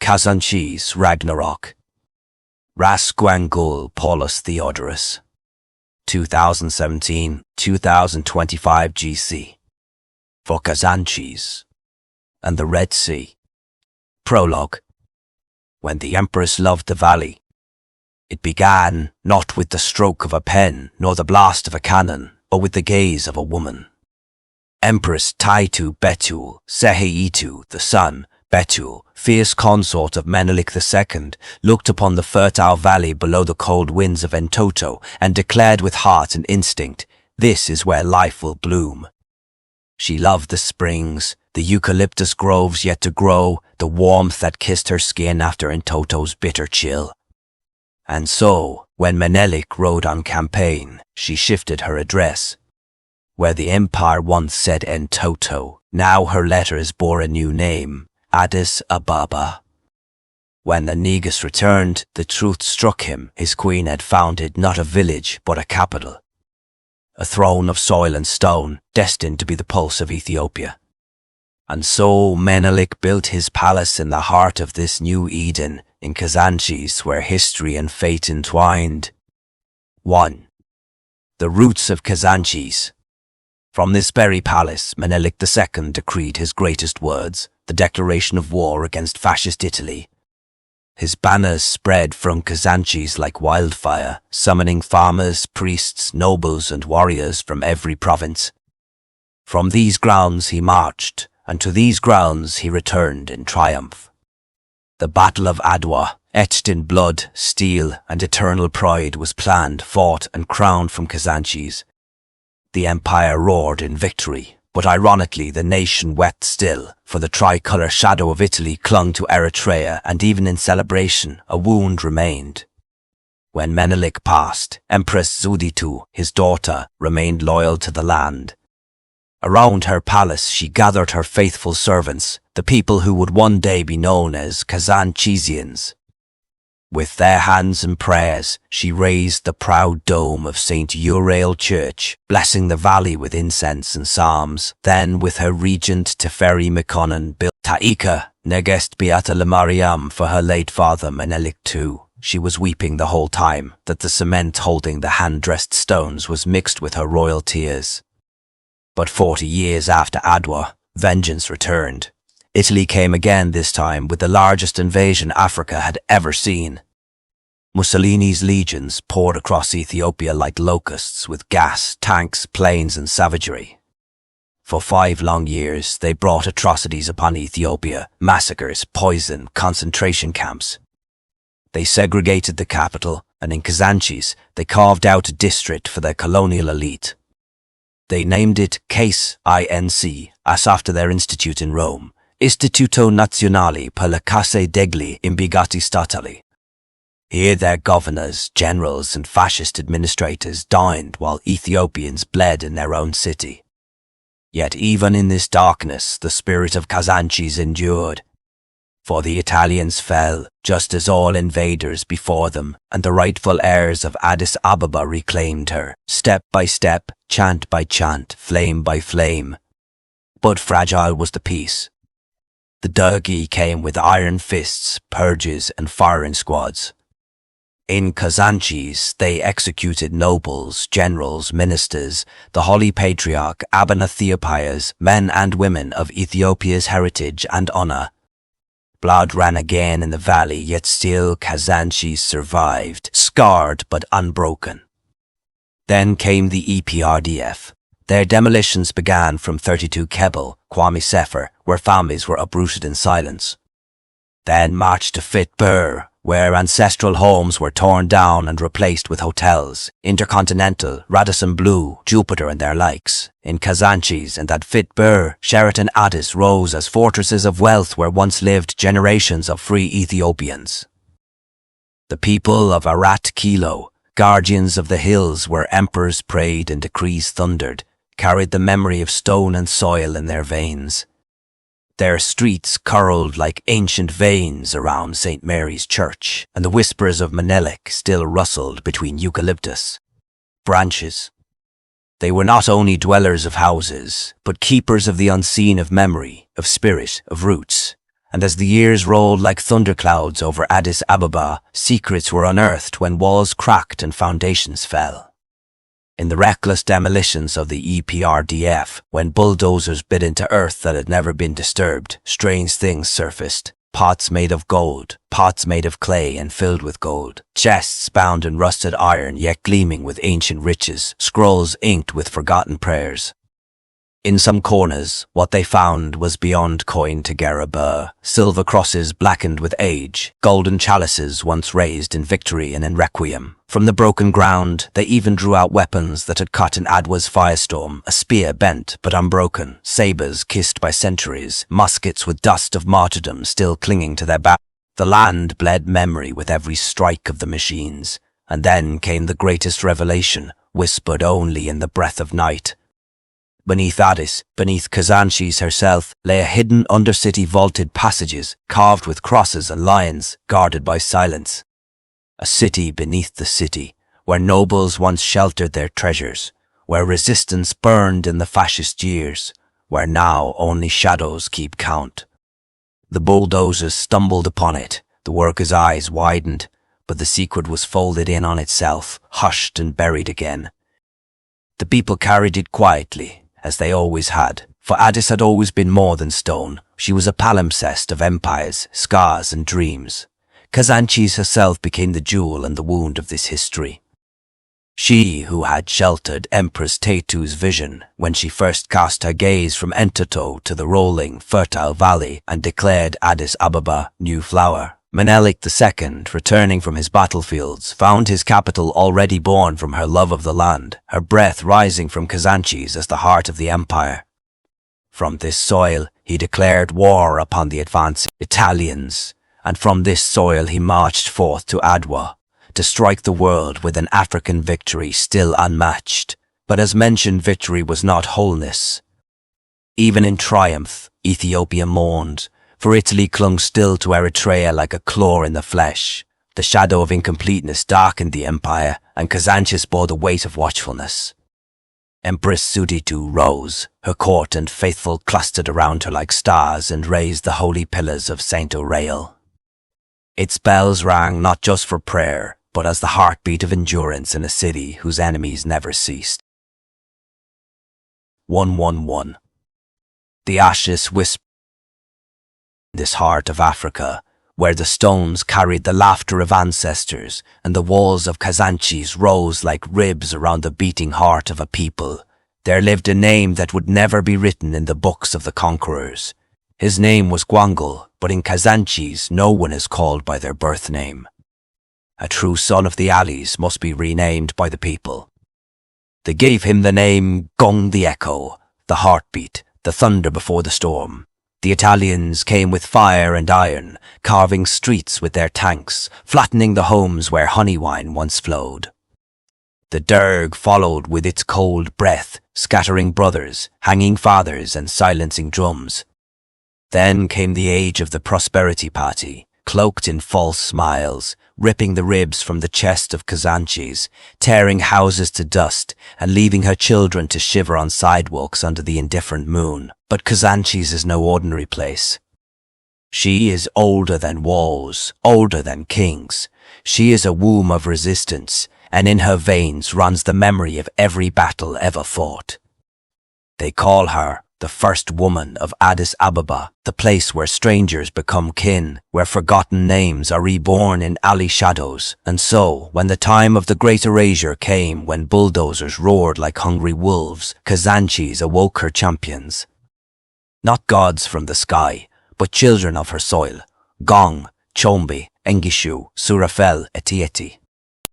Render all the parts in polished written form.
Kazanchis Ragnarock. Rasguangul Paulus Theodorus. 2017-2025 GC. For Kazanchis and the Red Sea. Prologue. When the Empress loved the valley, it began not with the stroke of a pen nor the blast of a cannon, but with the gaze of a woman. Empress Tayitu Betul Tayitu, the son, Betul, fierce consort of Menelik II, looked upon the fertile valley below the cold winds of Entoto and declared with heart and instinct, "This is where life will bloom." She loved the springs, the eucalyptus groves yet to grow, the warmth that kissed her skin after Entoto's bitter chill. And so, when Menelik rode on campaign, she shifted her address. Where the empire once said Entoto, now her letters bore a new name, Addis Ababa. When the Negus returned, the truth struck him. His queen had founded not a village, but a capital. A throne of soil and stone, destined to be the pulse of Ethiopia. And so Menelik built his palace in the heart of this new Eden, in Kazanchis, where history and fate entwined. 1. The roots of Kazanchis. From this very palace, Menelik II decreed his greatest words, the declaration of war against Fascist Italy. His banners spread from Kazanchis like wildfire, summoning farmers, priests, nobles, and warriors from every province. From these grounds he marched, and to these grounds he returned in triumph. The Battle of Adwa, etched in blood, steel, and eternal pride, was planned, fought, and crowned from Kazanchis. The empire roared in victory, but ironically the nation wept still, for the tricolour shadow of Italy clung to Eritrea, and even in celebration a wound remained. When Menelik passed, Empress Tayitu, his daughter, remained loyal to the land. Around her palace she gathered her faithful servants, the people who would one day be known as Kazanchisians. With their hands and prayers, she raised the proud dome of St. Uriel Church, blessing the valley with incense and psalms. Then, with her regent Teferi Mekonnen, built Taika Negest Beata Lamariam for her late father Menelik II. She was weeping the whole time that the cement holding the hand-dressed stones was mixed with her royal tears. But 40 years after Adwa, vengeance returned. Italy came again, this time with the largest invasion Africa had ever seen. Mussolini's legions poured across Ethiopia like locusts with gas, tanks, planes, and savagery. For 5 long years they brought atrocities upon Ethiopia, massacres, poison, concentration camps. They segregated the capital, and in Kazanchis they carved out a district for their colonial elite. They named it Case Inc, as after their institute in Rome, Istituto Nazionale per la Case degli Impiegati Statali. Here their governors, generals, and fascist administrators dined while Ethiopians bled in their own city. Yet even in this darkness the spirit of Kazanchis endured. For the Italians fell, just as all invaders before them, and the rightful heirs of Addis Ababa reclaimed her, step by step, chant by chant, flame by flame. But fragile was the peace. The Derg came with iron fists, purges, and firing squads. In Kazanchis they executed nobles, generals, ministers, the holy patriarch Abba Theopias, men and women of Ethiopia's heritage and honour. Blood ran again in the valley, yet still Kazanchis survived, scarred but unbroken. Then came the EPRDF. Their demolitions began from 32 Kebel, Kwame Sefer, where families were uprooted in silence. Then marched to Fit Bur, where ancestral homes were torn down and replaced with hotels, Intercontinental, Radisson Blu, Jupiter and their likes. In Kazanchis and at Fit Bur, Sheraton Addis rose as fortresses of wealth where once lived generations of free Ethiopians. The people of Arat Kilo, guardians of the hills where emperors prayed and decrees thundered, carried the memory of stone and soil in their veins. Their streets curled like ancient veins around St. Mary's Church, and the whispers of Menelik still rustled between eucalyptus branches. They were not only dwellers of houses, but keepers of the unseen, of memory, of spirit, of roots, and as the years rolled like thunderclouds over Addis Ababa, secrets were unearthed when walls cracked and foundations fell. In the reckless demolitions of the EPRDF, when bulldozers bit into earth that had never been disturbed, strange things surfaced. Pots made of gold, pots made of clay and filled with gold, chests bound in rusted iron yet gleaming with ancient riches, scrolls inked with forgotten prayers. In some corners, what they found was beyond coin to Garabur, silver crosses blackened with age, golden chalices once raised in victory and in requiem. From the broken ground, they even drew out weapons that had cut in Adwa's firestorm, a spear bent but unbroken, sabers kissed by centuries, muskets with dust of martyrdom still clinging to their back. The land bled memory with every strike of the machines, and then came the greatest revelation, whispered only in the breath of night. Beneath Addis, beneath Kazanchis herself, lay a hidden undercity vaulted passages, carved with crosses and lions, guarded by silence. A city beneath the city, where nobles once sheltered their treasures, where resistance burned in the fascist years, where now only shadows keep count. The bulldozers stumbled upon it, the workers' eyes widened, but the secret was folded in on itself, hushed and buried again. The people carried it quietly, as they always had, for Addis had always been more than stone. She was a palimpsest of empires, scars and dreams. Kazanchis herself became the jewel and the wound of this history. She who had sheltered Empress Tayitu's vision when she first cast her gaze from Entoto to the rolling, fertile valley and declared Addis Ababa new flower. Menelik II, returning from his battlefields, found his capital already born from her love of the land, her breath rising from Kazanchis as the heart of the empire. From this soil, he declared war upon the advancing Italians, and from this soil he marched forth to Adwa, to strike the world with an African victory still unmatched. But as mentioned, victory was not wholeness. Even in triumph, Ethiopia mourned, for Italy clung still to Eritrea like a claw in the flesh. The shadow of incompleteness darkened the empire, and Kazanchis bore the weight of watchfulness. Empress Tayitu rose, her court and faithful clustered around her like stars and raised the holy pillars of Saint Aurel. Its bells rang not just for prayer, but as the heartbeat of endurance in a city whose enemies never ceased. 111. The ashes whispered. This heart of Africa, where the stones carried the laughter of ancestors and the walls of Kazanchis rose like ribs around the beating heart of a people, there lived a name that would never be written in the books of the conquerors. His name was Gwangul, but in Kazanchis no one is called by their birth name. A true son of the Allies must be renamed by the people. They gave him the name Gong the Echo, the heartbeat, the thunder before the storm. The Italians came with fire and iron, carving streets with their tanks, flattening the homes where honey wine once flowed. The Derg followed with its cold breath, scattering brothers, hanging fathers and silencing drums. Then came the age of the prosperity party, cloaked in false smiles, ripping the ribs from the chest of Kazanchis, tearing houses to dust and leaving her children to shiver on sidewalks under the indifferent moon. But Kazanchis is no ordinary place. She is older than walls, older than kings. She is a womb of resistance, and in her veins runs the memory of every battle ever fought. They call her the first woman of Addis Ababa, the place where strangers become kin, where forgotten names are reborn in alley shadows. And so, when the time of the great erasure came, when bulldozers roared like hungry wolves, Kazanchis awoke her champions. Not gods from the sky, but children of her soil. Gong, Chombi, Engishu, Surafel, Etieti.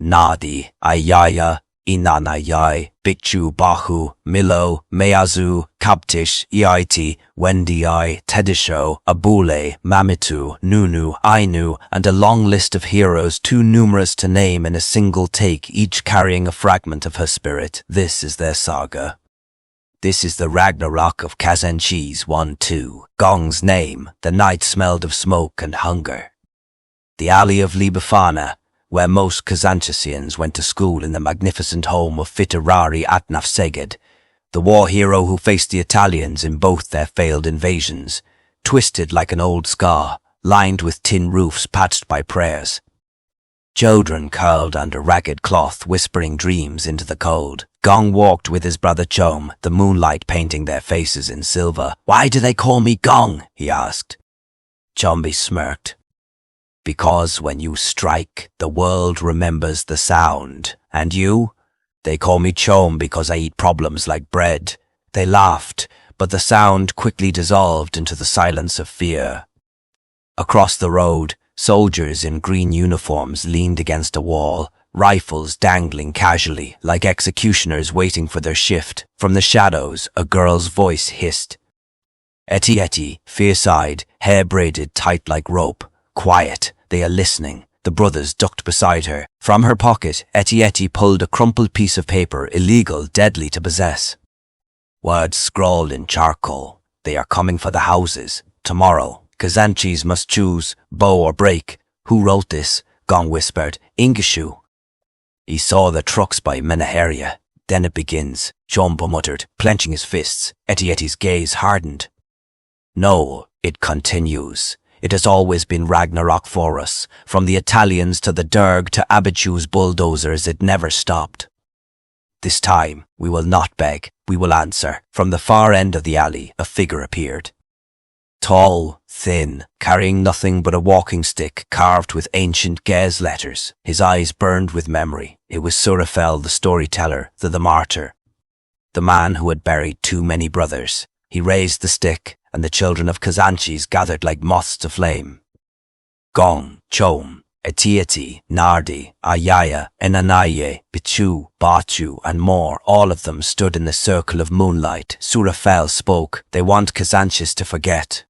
Nadi, Ayaya, Inanayai, Bichu, Bahu, Milo, Meazu, Kaptish, Iiti, Wendiai, Tedisho, Abule, Mamitu, Nunu, Ainu, and a long list of heroes too numerous to name in a single take, each carrying a fragment of her spirit. This is their saga. This is the Ragnarok of Kazanchis 1-2. Gong's name, the night smelled of smoke and hunger. The alley of Libafana, where most Kazanchisians went to school in the magnificent home of Fitirari Atnaf Seged, the war hero who faced the Italians in both their failed invasions. twisted like an old scar, lined with tin roofs patched by prayers. Children curled under ragged cloth, whispering dreams into the cold. Gong walked with his brother Chom, the moonlight painting their faces in silver. "Why do they call me Gong?" he asked. Chombi smirked. "Because when you strike, the world remembers the sound. And you? They call me Chom because I eat problems like bread." They laughed, but the sound quickly dissolved into the silence of fear. Across the road, soldiers in green uniforms leaned against a wall, rifles dangling casually like executioners waiting for their shift. From the shadows, a girl's voice hissed. "Eti, fierce-eyed, hair braided tight like rope. Quiet, they are listening." The brothers ducked beside her. From her pocket, Eti pulled a crumpled piece of paper, illegal, deadly to possess. Words scrawled in charcoal. "They are coming for the houses. Tomorrow. Kazanchis must choose, bow or break." "Who wrote this?" Gong whispered. "Ingeshu." "He saw the trucks by Menaheria. Then it begins," Chombo muttered, clenching his fists. Eti's gaze hardened. "No, it continues. It has always been Ragnarok for us. From the Italians to the Derg to Abichu's bulldozers, it never stopped. This time, we will not beg, we will answer." From the far end of the alley, a figure appeared. Tall, thin, carrying nothing but a walking stick carved with ancient Gez letters. His eyes burned with memory. It was Surafel, the storyteller, the martyr, the man who had buried too many brothers. He raised the stick, and the children of Kazanchis gathered like moths to flame. Gong, Chom, Eti, Nardi, Ayaya, Enanaye, Bichu, Bachu, and more, all of them stood in the circle of moonlight. Surafel spoke. "They want Kazanchis to forget.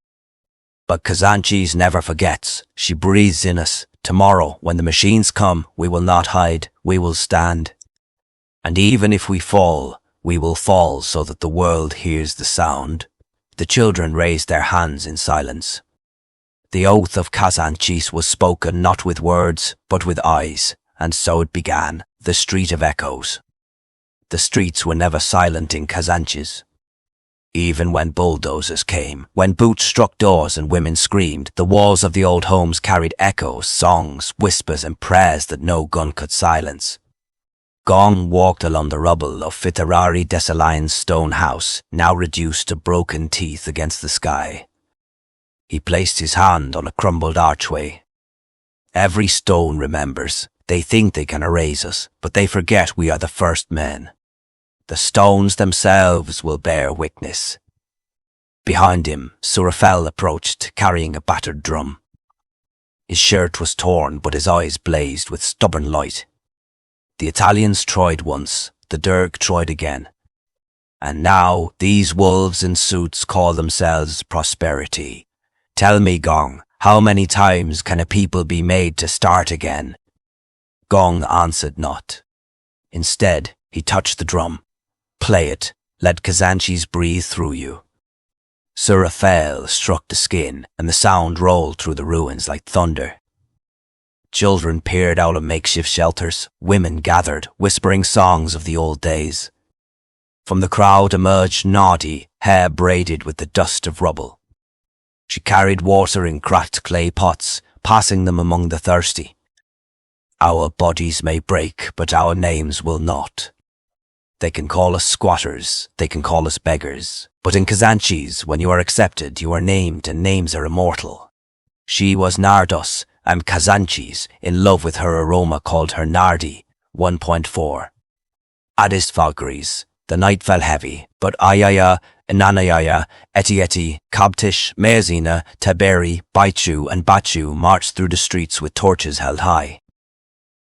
But Kazanchis never forgets. She breathes in us. Tomorrow, when the machines come, we will not hide, we will stand. And even if we fall, we will fall so that the world hears the sound." The children raised their hands in silence. The oath of Kazanchis was spoken not with words, but with eyes, and so it began, the Street of Echoes. The streets were never silent in Kazanchis. Even when bulldozers came, when boots struck doors and women screamed, the walls of the old homes carried echoes, songs, whispers and prayers that no gun could silence. Gong walked along the rubble of Fitarari Desaline's stone house, now reduced to broken teeth against the sky. He placed his hand on a crumbled archway. "Every stone remembers. They think they can erase us, but they forget we are the first men. The stones themselves will bear witness." Behind him, Surafel approached, carrying a battered drum. His shirt was torn, but his eyes blazed with stubborn light. The Italians tried once, the Derg tried again. And now, these wolves in suits call themselves prosperity. "Tell me, Gong, how many times can a people be made to start again?" Gong answered not. Instead, he touched the drum. "Play it. Let Kazanchis breathe through you." Surafel struck the skin, and the sound rolled through the ruins like thunder. Children peered out of makeshift shelters. Women gathered, whispering songs of the old days. From the crowd emerged Nardi, hair braided with the dust of rubble. She carried water in cracked clay pots, passing them among the thirsty. "Our bodies may break, but our names will not. They can call us squatters, they can call us beggars. But in Kazanchis, when you are accepted, you are named, and names are immortal." She was Nardos, and Kazanchis, in love with her aroma, called her Nardi. 1.4 Addis Valkyries. The night fell heavy, but Ayaya, Inanayaya, Eti, Kabtish, Meazina, Taberi, Baichu, and Bachu marched through the streets with torches held high.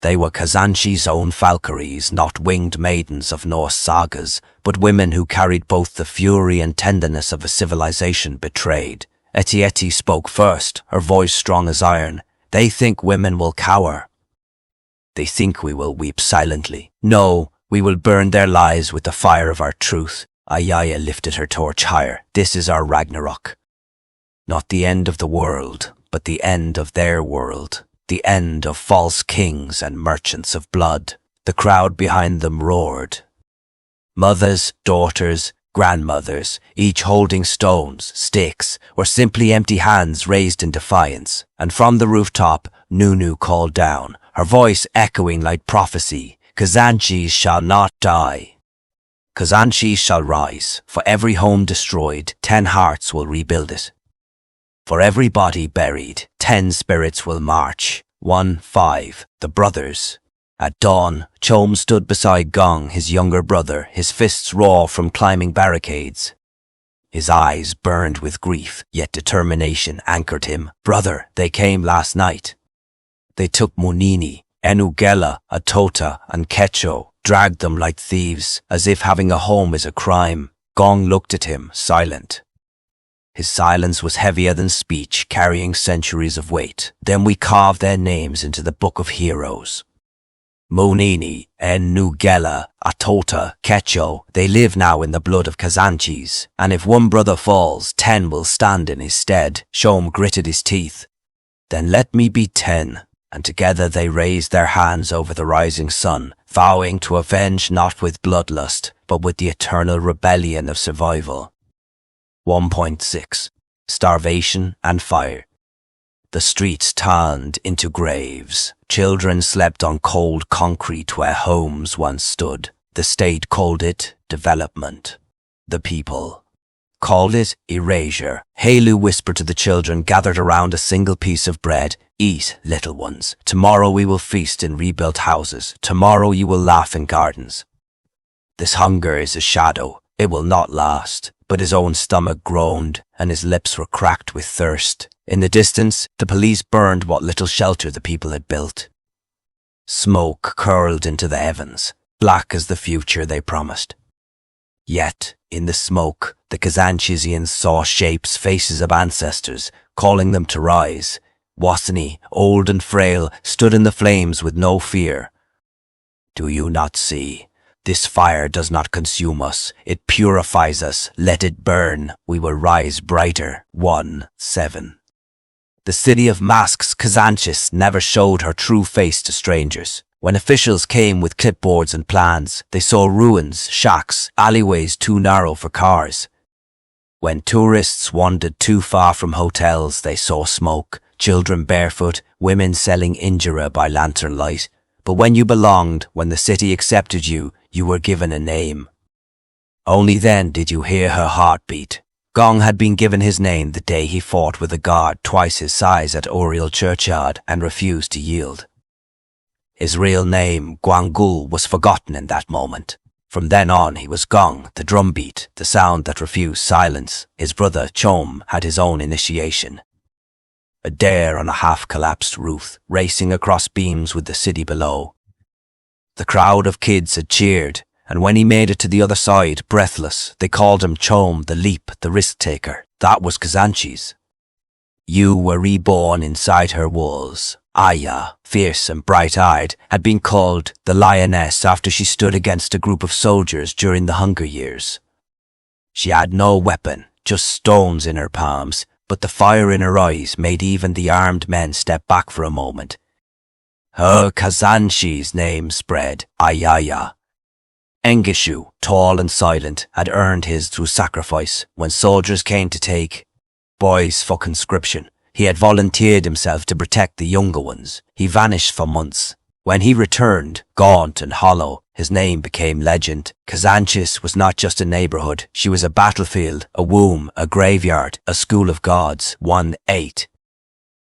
They were Kazanchis' own Valkyries, not winged maidens of Norse sagas, but women who carried both the fury and tenderness of a civilization betrayed. Eti spoke first, her voice strong as iron. "They think women will cower. They think we will weep silently. No, we will burn their lies with the fire of our truth." Ayaya lifted her torch higher. "This is our Ragnarok. Not the end of the world, but the end of their world. The end of false kings and merchants of blood." The crowd behind them roared. Mothers, daughters, grandmothers, each holding stones, sticks, or simply empty hands raised in defiance. And from the rooftop, Nunu called down, her voice echoing like prophecy, "Kazanchis shall not die. Kazanchis shall rise. For every home destroyed, 10 hearts will rebuild it. For every body buried, 10 spirits will march." 1-5. The brothers. At dawn, Chom stood beside Gong, his younger brother, his fists raw from climbing barricades. His eyes burned with grief, yet determination anchored him. "Brother, they came last night. They took Munini, Enugela, Atota, and Kecho, dragged them like thieves, as if having a home is a crime." Gong looked at him, silent. His silence was heavier than speech, carrying centuries of weight. "Then we carved their names into the book of heroes. Munini, Enugela, Atota, Kecho, they live now in the blood of Kazanchis, and if one brother falls, 10 will stand in his stead." Shom gritted his teeth. "Then let me be 10. And together they raised their hands over the rising sun, vowing to avenge not with bloodlust, but with the eternal rebellion of survival. 1.6. Starvation and fire. The streets turned into graves. Children slept on cold concrete where homes once stood. The state called it development. The people called it erasure. Halu whispered to the children gathered around a single piece of bread, "Eat, little ones. Tomorrow we will feast in rebuilt houses. Tomorrow you will laugh in gardens." This hunger is a shadow. It will not last. But his own stomach groaned, and his lips were cracked with thirst. In the distance, the police burned what little shelter the people had built. Smoke curled into the heavens, black as the future they promised. Yet, in the smoke, the Kazanchisians saw shapes, faces of ancestors, calling them to rise. Wasani, old and frail, stood in the flames with no fear. "Do you not see? This fire does not consume us. It purifies us. Let it burn. We will rise brighter." 1-7. The city of masks, Kazanchis, never showed her true face to strangers. When officials came with clipboards and plans, they saw ruins, shacks, alleyways too narrow for cars. When tourists wandered too far from hotels, they saw smoke, children barefoot, women selling injera by lantern light. But when you belonged, when the city accepted you, you were given a name. Only then did you hear her heartbeat. Gong had been given his name the day he fought with a guard twice his size at Oriel Churchyard and refused to yield. His real name, Guangul, was forgotten in that moment. From then on he was Gong, the drumbeat, the sound that refused silence. His brother, Chom, had his own initiation. A dare on a half-collapsed roof, racing across beams with the city below. The crowd of kids had cheered, and when he made it to the other side, breathless, they called him Chom, the leap, the risk-taker. That was Kazanchis. You were reborn inside her walls. Aya, fierce and bright-eyed, had been called the lioness after she stood against a group of soldiers during the Hunger Years. She had no weapon, just stones in her palms, but the fire in her eyes made even the armed men step back for a moment. Her Kazanchis' name spread, Ayaya. Engishu, tall and silent, had earned his through sacrifice. When soldiers came to take boys for conscription, he had volunteered himself to protect the younger ones. He vanished for months. When he returned, gaunt and hollow, his name became legend. Kazanchis was not just a neighborhood. She was a battlefield, a womb, a graveyard, a school of gods. 1-8.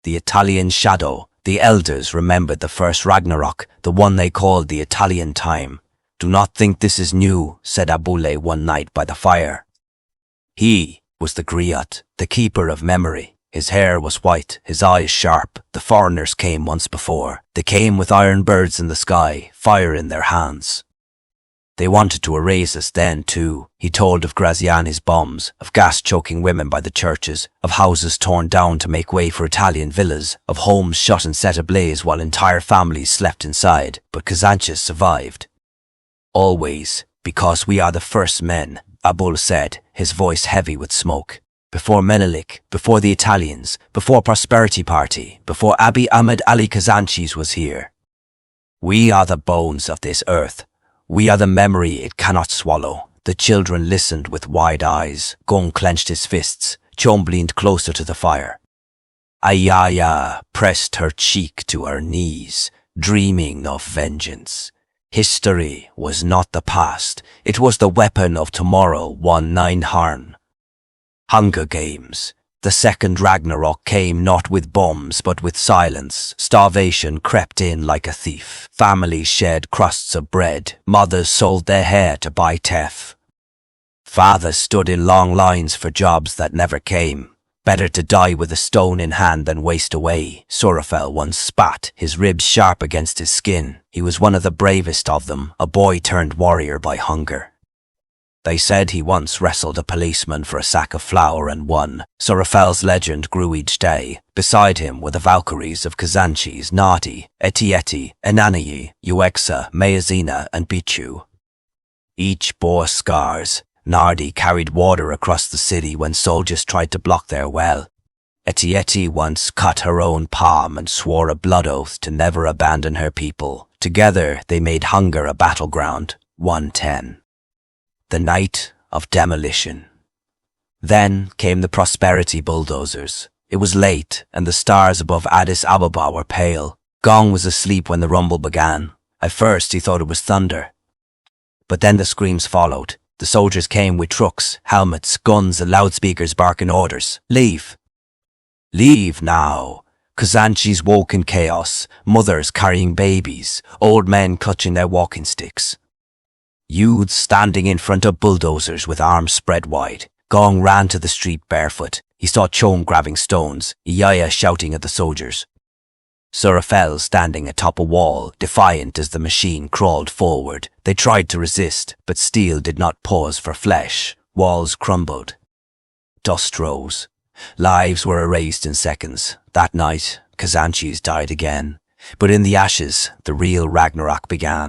The Italian shadow. The elders remembered the first Ragnarok, the one they called the Italian time. "Do not think this is new," said Abule one night by the fire. He was the griot, the keeper of memory. His hair was white, his eyes sharp. The foreigners came once before. They came with iron birds in the sky, fire in their hands. They wanted to erase us then too. He told of Graziani's bombs, of gas-choking women by the churches, of houses torn down to make way for Italian villas, of homes shut and set ablaze while entire families slept inside. But Kazanchis survived. Always, because we are the first men, Abul said, his voice heavy with smoke. Before Menelik, before the Italians, before Prosperity Party, before Abiy Ahmed Ali Kazanchis was here. We are the bones of this earth. We are the memory it cannot swallow, the The children listened with wide eyes. Gung clenched his fists. Chom leaned closer to the fire. Ayaya pressed her cheek to her knees, dreaming of vengeance. History was not the past. It was the weapon of tomorrow, 19 Harn. Hunger Games. The second Ragnarok came not with bombs but with silence. Starvation crept in like a thief. Families shared crusts of bread. Mothers sold their hair to buy teff. Fathers stood in long lines for jobs that never came. Better to die with a stone in hand than waste away. Sorafel once spat, his ribs sharp against his skin. He was one of the bravest of them, a boy turned warrior by hunger. They said he once wrestled a policeman for a sack of flour and won. Sorafel's legend grew each day. Beside him were the Valkyries of Kazanchis, Nadi, Etieti, Enanayi, Uexa, Mayazina, and Bichu. Each bore scars. Nardi carried water across the city when soldiers tried to block their well. Etieti once cut her own palm and swore a blood oath to never abandon her people. Together they made hunger a battleground. 110. The night of demolition. Then came the prosperity bulldozers. It was late, and the stars above Addis Ababa were pale. Gong was asleep when the rumble began. At first he thought it was thunder. But then the screams followed. The soldiers came with trucks, helmets, guns, and loudspeakers barking orders. Leave. Leave now. Kazanchis woke in chaos, mothers carrying babies, old men clutching their walking sticks. Youths standing in front of bulldozers with arms spread wide. Gong ran to the street barefoot. He saw Chom grabbing stones, Iyaya shouting at the soldiers. Sorafel standing atop a wall, defiant as the machine crawled forward. They tried to resist, but steel did not pause for flesh. Walls crumbled. Dust rose. Lives were erased in seconds. That night, Kazanchis died again. But in the ashes, the real Ragnarok began.